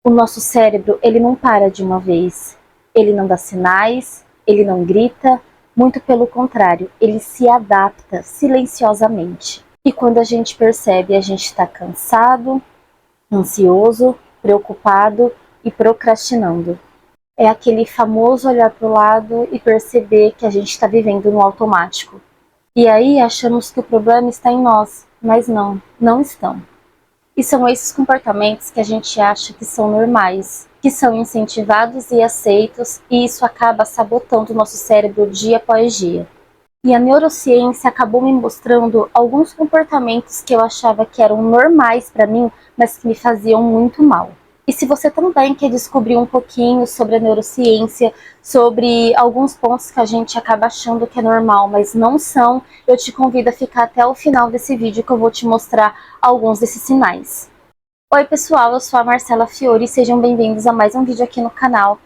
O nosso cérebro, ele não para de uma vez. Ele não dá sinais, ele não grita, muito pelo contrário, ele se adapta silenciosamente. E quando a gente percebe, a gente está cansado, ansioso, preocupado e procrastinando. É aquele famoso olhar para o lado e perceber que a gente está vivendo no automático. E aí achamos que o problema está em nós, mas não, não estão. E são esses comportamentos que a gente acha que são normais, que são incentivados e aceitos, e isso acaba sabotando o nosso cérebro dia após dia. E a neurociência acabou me mostrando alguns comportamentos que eu achava que eram normais para mim, mas que me faziam muito mal. E se você também quer descobrir um pouquinho sobre a neurociência, sobre alguns pontos que a gente acaba achando que é normal, mas não são, eu te convido a ficar até o final desse vídeo que eu vou te mostrar alguns desses sinais. Oi pessoal, eu sou a Marcela Fiore e sejam bem-vindos a mais um vídeo aqui no canal.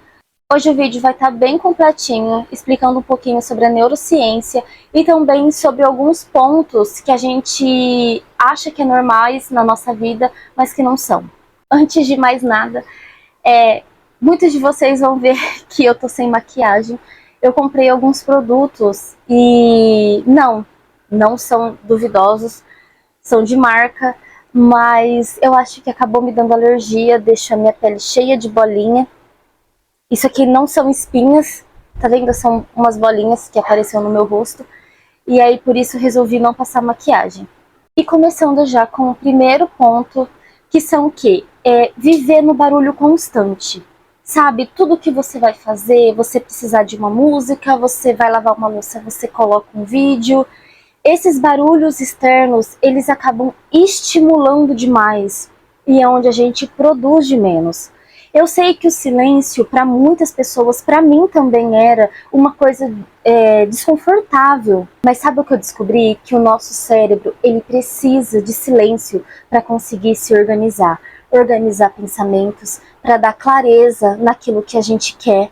Hoje o vídeo vai estar bem completinho, explicando um pouquinho sobre a neurociência e também sobre alguns pontos que a gente acha que é normais na nossa vida, mas que não são. Antes de mais nada, muitos de vocês vão ver que eu tô sem maquiagem. Eu comprei alguns produtos e não são duvidosos, são de marca, mas eu acho que acabou me dando alergia, deixa a minha pele cheia de bolinha. Isso aqui não são espinhas, tá vendo? São umas bolinhas que apareceram no meu rosto. E aí, por isso, resolvi não passar maquiagem. E começando já com o primeiro ponto, que são o quê? Viver no barulho constante. Sabe, tudo que você vai fazer, você precisar de uma música, você vai lavar uma louça, você coloca um vídeo. Esses barulhos externos, eles acabam estimulando demais. E é onde a gente produz de menos. Eu sei que o silêncio, para muitas pessoas, para mim também era uma coisa desconfortável. Mas sabe o que eu descobri? Que o nosso cérebro, ele precisa de silêncio para conseguir se organizar. Organizar pensamentos, para dar clareza naquilo que a gente quer.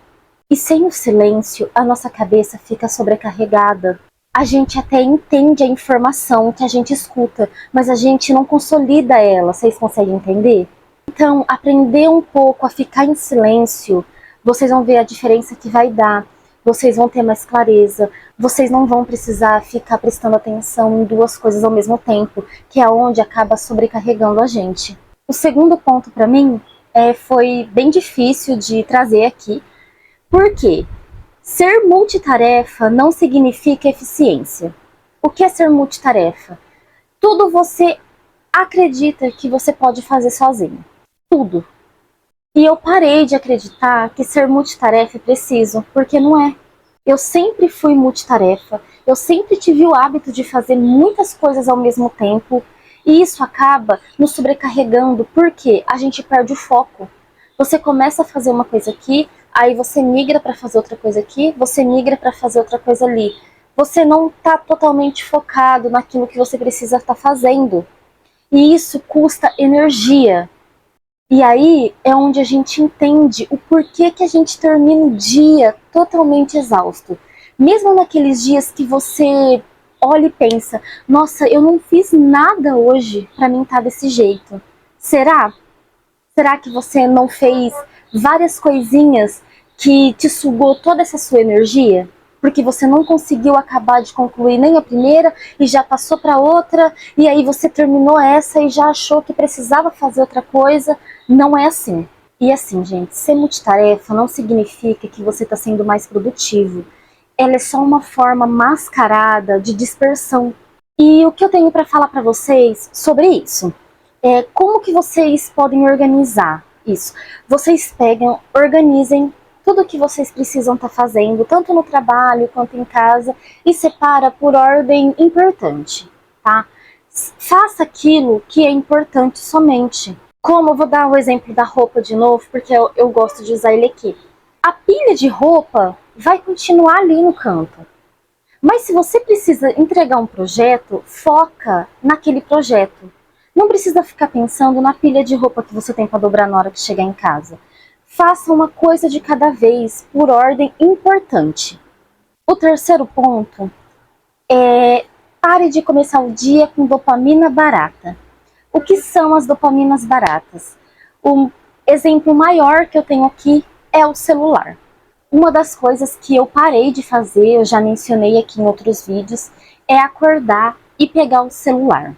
E sem o silêncio, a nossa cabeça fica sobrecarregada. A gente até entende a informação que a gente escuta, mas a gente não consolida ela. Vocês conseguem entender? Então, aprender um pouco a ficar em silêncio, vocês vão ver a diferença que vai dar. Vocês vão ter mais clareza, vocês não vão precisar ficar prestando atenção em duas coisas ao mesmo tempo, que é onde acaba sobrecarregando a gente. O segundo ponto para mim foi bem difícil de trazer aqui. Por quê? Ser multitarefa não significa eficiência. O que é ser multitarefa? Tudo você acredita que você pode fazer sozinho. Tudo. E eu parei de acreditar que ser multitarefa é preciso, porque não é. Eu sempre fui multitarefa, eu sempre tive o hábito de fazer muitas coisas ao mesmo tempo, e isso acaba nos sobrecarregando, porque a gente perde o foco. Você começa a fazer uma coisa aqui, aí você migra para fazer outra coisa aqui, você migra para fazer outra coisa ali. Você não está totalmente focado naquilo que você precisa estar fazendo. E isso custa energia. E aí é onde a gente entende o porquê que a gente termina o dia totalmente exausto. Mesmo naqueles dias que você olha e pensa, nossa, eu não fiz nada hoje para mim estar desse jeito. Será? Será que você não fez várias coisinhas que te sugou toda essa sua energia? Porque você não conseguiu acabar de concluir nem a primeira e já passou para outra, e aí você terminou essa e já achou que precisava fazer outra coisa. Não é assim. E assim, gente, ser multitarefa não significa que você está sendo mais produtivo. Ela é só uma forma mascarada de dispersão. E o que eu tenho para falar para vocês sobre isso? Como que vocês podem organizar isso? Vocês pegam, organizem tudo que vocês precisam estar fazendo, tanto no trabalho quanto em casa, e separa por ordem importante, tá? Faça aquilo que é importante somente. Como, eu vou dar o exemplo da roupa de novo, porque eu gosto de usar ele aqui. A pilha de roupa vai continuar ali no canto. Mas se você precisa entregar um projeto, foca naquele projeto. Não precisa ficar pensando na pilha de roupa que você tem para dobrar na hora que chegar em casa. Faça uma coisa de cada vez, por ordem importante. O terceiro ponto é pare de começar o dia com dopamina barata. O que são as dopaminas baratas? Exemplo maior que eu tenho aqui é o celular. Uma das coisas que eu parei de fazer, eu já mencionei aqui em outros vídeos, é acordar e pegar o celular.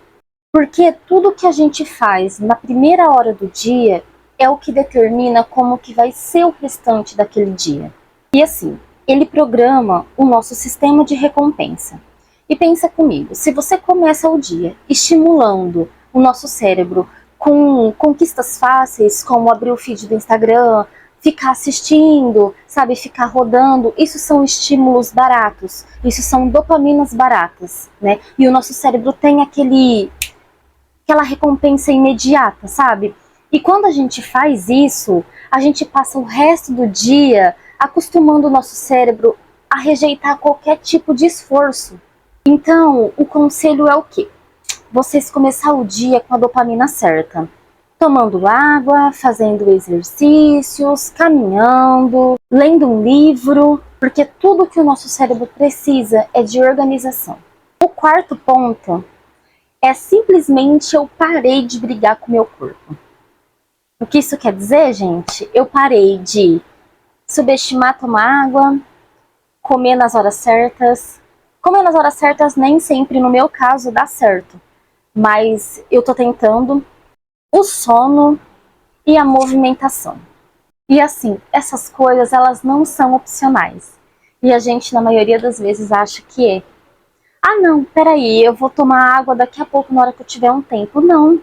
Porque tudo que a gente faz na primeira hora do dia é o que determina como que vai ser o restante daquele dia. E assim, ele programa o nosso sistema de recompensa. E pensa comigo, se você começa o dia estimulando o nosso cérebro com conquistas fáceis, como abrir o feed do Instagram, ficar assistindo, sabe, ficar rodando, isso são estímulos baratos, isso são dopaminas baratas, né? E o nosso cérebro tem aquela recompensa imediata, sabe? E quando a gente faz isso, a gente passa o resto do dia acostumando o nosso cérebro a rejeitar qualquer tipo de esforço. Então, o conselho é o quê? Vocês começar o dia com a dopamina certa. Tomando água, fazendo exercícios, caminhando, lendo um livro, porque tudo que o nosso cérebro precisa é de organização. O quarto ponto é simplesmente eu parei de brigar com o meu corpo. O que isso quer dizer, gente? Eu parei de subestimar tomar água, comer nas horas certas. Comer nas horas certas nem sempre, no meu caso, dá certo. Mas eu tô tentando. O sono e a movimentação. E assim, essas coisas, elas não são opcionais. E a gente, na maioria das vezes, acha que é. Ah, não, peraí, eu vou tomar água daqui a pouco, na hora que eu tiver um tempo. Não,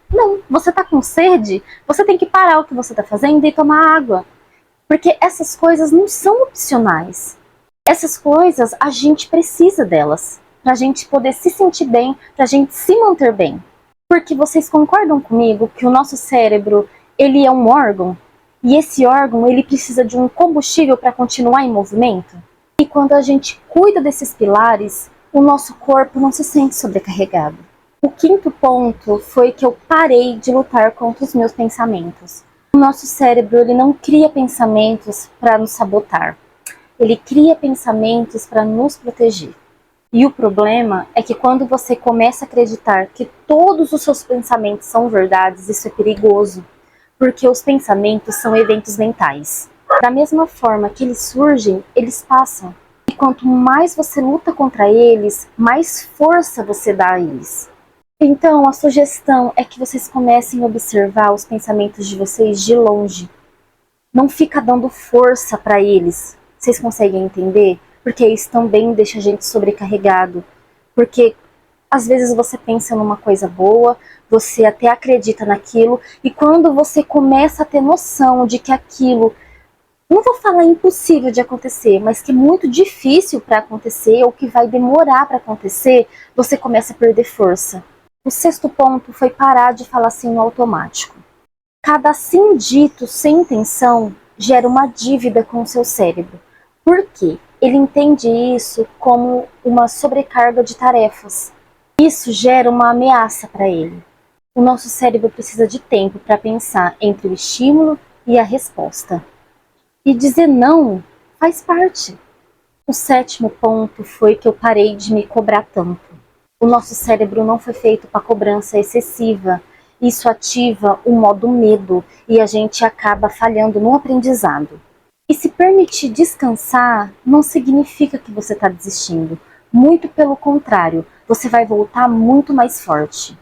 não, você tá com sede, você tem que parar o que você tá fazendo e tomar água. Porque essas coisas não são opcionais. Essas coisas, a gente precisa delas. Pra gente poder se sentir bem, pra gente se manter bem. Porque vocês concordam comigo que o nosso cérebro, ele é um órgão? E esse órgão, ele precisa de um combustível para continuar em movimento? E quando a gente cuida desses pilares, o nosso corpo não se sente sobrecarregado. O quinto ponto foi que eu parei de lutar contra os meus pensamentos. O nosso cérebro, ele não cria pensamentos para nos sabotar. Ele cria pensamentos para nos proteger. E o problema é que quando você começa a acreditar que todos os seus pensamentos são verdades, isso é perigoso, porque os pensamentos são eventos mentais. Da mesma forma que eles surgem, eles passam. E quanto mais você luta contra eles, mais força você dá a eles. Então, a sugestão é que vocês comecem a observar os pensamentos de vocês de longe. Não fica dando força para eles. Vocês conseguem entender? Porque isso também deixa a gente sobrecarregado. Porque às vezes você pensa numa coisa boa, você até acredita naquilo, e quando você começa a ter noção de que aquilo, não vou falar impossível de acontecer, mas que é muito difícil para acontecer, ou que vai demorar para acontecer, você começa a perder força. O sexto ponto foi parar de falar sim no automático. Cada sim dito sem intenção gera uma dívida com o seu cérebro. Por quê? Ele entende isso como uma sobrecarga de tarefas. Isso gera uma ameaça para ele. O nosso cérebro precisa de tempo para pensar entre o estímulo e a resposta. E dizer não faz parte. O sétimo ponto foi que eu parei de me cobrar tanto. O nosso cérebro não foi feito para cobrança excessiva. Isso ativa o modo medo e a gente acaba falhando no aprendizado. E se permitir descansar não significa que você está desistindo. Muito pelo contrário, você vai voltar muito mais forte.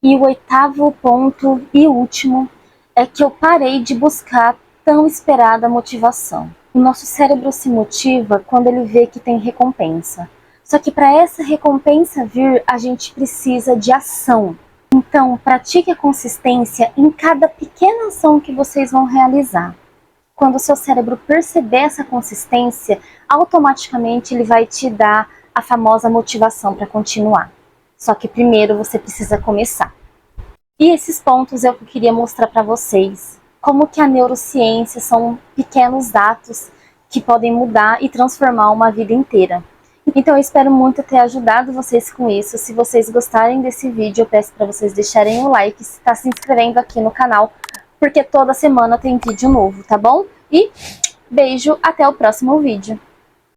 E o oitavo ponto e último é que eu parei de buscar tão esperada motivação. O nosso cérebro se motiva quando ele vê que tem recompensa. Só que para essa recompensa vir, a gente precisa de ação. Então, pratique a consistência em cada pequena ação que vocês vão realizar. Quando o seu cérebro perceber essa consistência, automaticamente ele vai te dar a famosa motivação para continuar. Só que primeiro você precisa começar. E esses pontos é o que eu queria mostrar para vocês. Como que a neurociência são pequenos atos que podem mudar e transformar uma vida inteira. Então eu espero muito ter ajudado vocês com isso. Se vocês gostarem desse vídeo, eu peço para vocês deixarem o like, se inscrevendo aqui no canal, porque toda semana tem vídeo novo, tá bom? E beijo, até o próximo vídeo.